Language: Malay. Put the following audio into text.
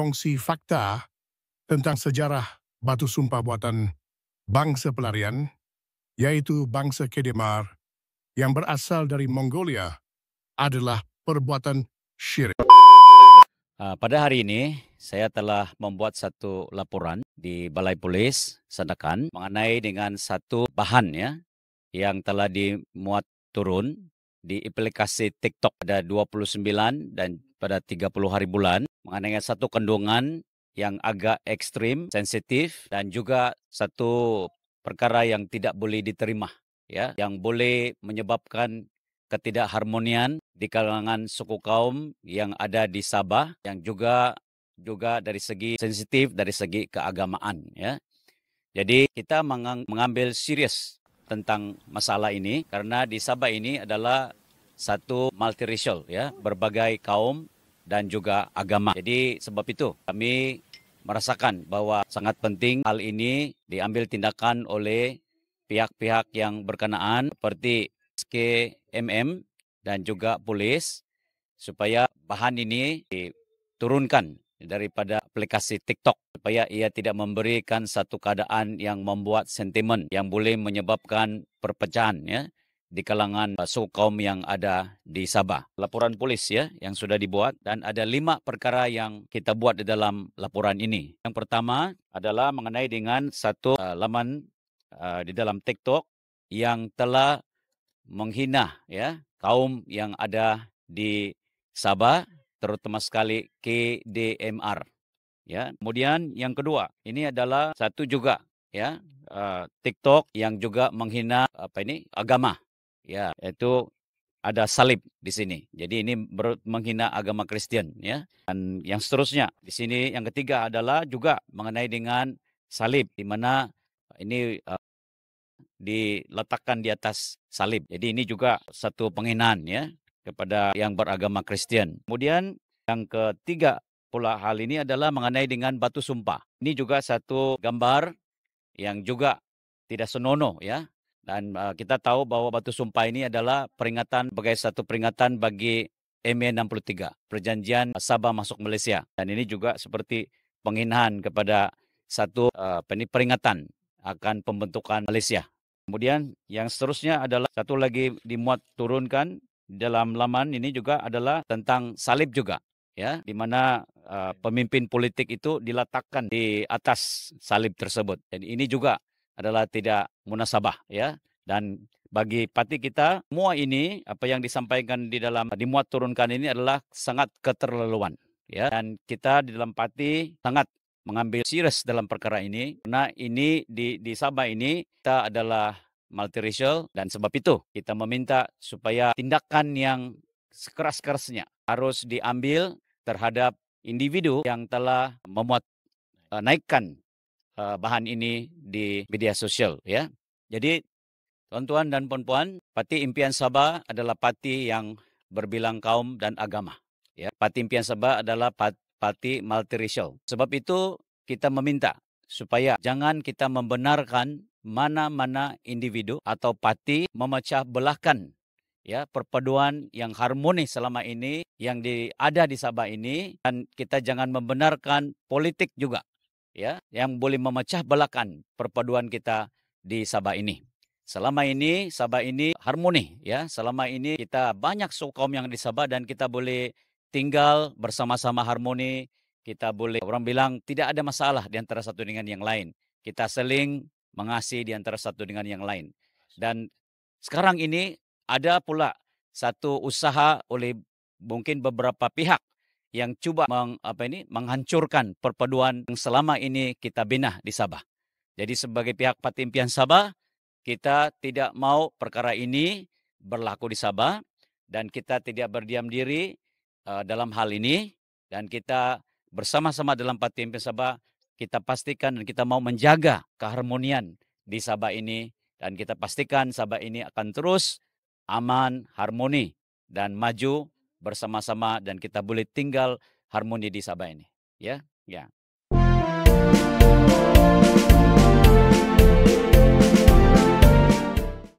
kongsi fakta tentang sejarah batu sumpah buatan bangsa pelarian, yaitu bangsa Kedemar yang berasal dari Mongolia, adalah perbuatan syirik. Pada hari ini, saya telah membuat satu laporan di Balai Polis Sandakan mengenai dengan satu bahan yang telah dimuat turun di aplikasi TikTok pada 29 dan pada 30 hari bulan mengenai satu kandungan yang agak ekstrim, sensitif dan juga satu perkara yang tidak boleh diterima yang boleh menyebabkan ketidakharmonian di kalangan suku kaum yang ada di Sabah yang juga dari segi sensitif dari segi keagamaan Jadi kita mengambil serius tentang masalah ini karena di Sabah ini adalah satu multiracial berbagai kaum dan juga agama. Jadi sebab itu kami merasakan bahwa sangat penting hal ini diambil tindakan oleh pihak-pihak yang berkenaan seperti SKMM dan juga polis supaya bahan ini diturunkan daripada aplikasi TikTok supaya ia tidak memberikan satu keadaan yang membuat sentimen yang boleh menyebabkan perpecahan di kalangan suku kaum yang ada di Sabah. Laporan polis yang sudah dibuat dan ada 5 perkara yang kita buat di dalam laporan ini. Yang pertama adalah mengenai dengan satu laman di dalam TikTok yang telah menghina kaum yang ada di Sabah, terutama sekali KDMR. Kemudian yang kedua, ini adalah satu juga TikTok yang juga menghina agama. Yaitu ada salib di sini. Jadi ini menghina agama Kristen Dan yang seterusnya di sini yang ketiga adalah juga mengenai dengan salib di mana ini diletakkan di atas salib. Jadi ini juga satu penghinaan kepada yang beragama Kristen. Kemudian yang ketiga pula hal ini adalah mengenai dengan batu sumpah. Ini juga satu gambar yang juga tidak senonoh Dan kita tahu bahwa batu sumpah ini adalah peringatan sebagai satu peringatan bagi ME63, Perjanjian Sabah masuk Malaysia. Dan ini juga seperti penghinaan kepada satu peringatan akan pembentukan Malaysia. Kemudian yang seterusnya adalah satu lagi dimuat turunkan dalam laman ini juga adalah tentang salib juga di mana pemimpin politik itu diletakkan di atas salib tersebut. Dan ini juga adalah tidak munasabah Dan bagi parti kita semua ini apa yang disampaikan di dalam dimuat turunkan ini adalah sangat keterlaluan Dan kita di dalam parti sangat mengambil serius dalam perkara ini karena ini di Sabah ini kita adalah multiracial dan sebab itu kita meminta supaya tindakan yang sekeras-kerasnya harus diambil terhadap individu yang telah memuat naikkan bahan ini di media sosial Jadi tuan-tuan dan puan-puan, Parti Impian Sabah adalah parti yang berbilang kaum dan agama Parti Impian Sabah adalah parti multiracial. Sebab itu kita meminta supaya jangan kita membenarkan mana-mana individu atau parti memecah belahkan perpaduan yang harmonis selama ini yang ada di Sabah ini dan kita jangan membenarkan politik juga yang boleh memecah belahkan perpaduan kita di Sabah ini. Selama ini Sabah ini harmoni selama ini kita banyak suku kaum yang di Sabah dan kita boleh tinggal bersama-sama harmoni. Kita boleh, orang bilang tidak ada masalah di antara satu dengan yang lain. Kita saling mengasihi di antara satu dengan yang lain. Dan sekarang ini ada pula satu usaha oleh mungkin beberapa pihak yang cuba menghancurkan perpaduan yang selama ini kita bina di Sabah. Jadi sebagai pihak Parti Impian Sabah, kita tidak mau perkara ini berlaku di Sabah dan kita tidak berdiam diri dalam hal ini dan kita bersama-sama dalam Parti Impian Sabah kita pastikan dan kita mau menjaga keharmonian di Sabah ini dan kita pastikan Sabah ini akan terus aman, harmoni dan maju bersama-sama dan kita boleh tinggal harmoni di Sabah ini. Ya.